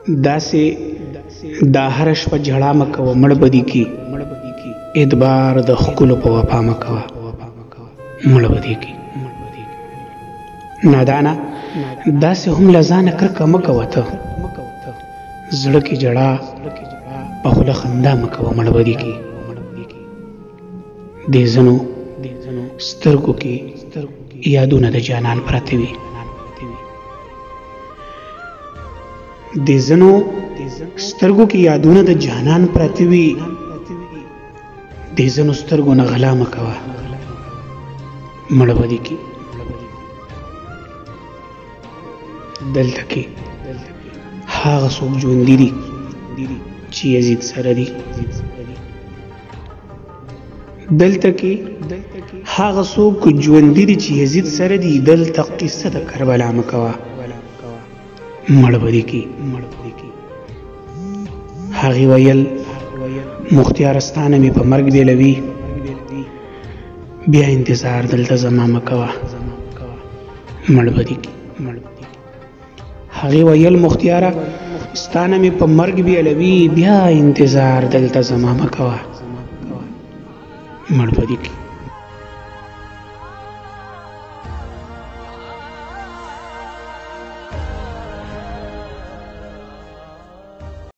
दासे دا هر شپه جړا مکوه مړ بدی کی ادبار د خکلو په وفا مکوه مړ بدی کی نادانا داسې هم لزانه کرکه مکوه ته زړه کې جړا په خوله خندا مکوه مړ بدی کی دې زنو سترګو کې یادونه د جانان پراته وي دې زنو سترګو کې یادونه د جانان پراته وي دې زنو سترګو نه غلا مکوه مړ بدی کی دلته کې هغه څوک ژوندي دي چې یزید سره دي دلته کې هغه څوک ژوندي دي چې یزید سره دي دلته قصه د کربلا مکوه مړ بدی کی هغې ویل مختیارستانه مې په مرګ بیلوي بیا انتظار دلته زما مکوه مړ بدی کی هغې ویل مختیاره ستانه مې په مرګ بیلوي بیا انتظار دلته زما مکوه مړ بدی کی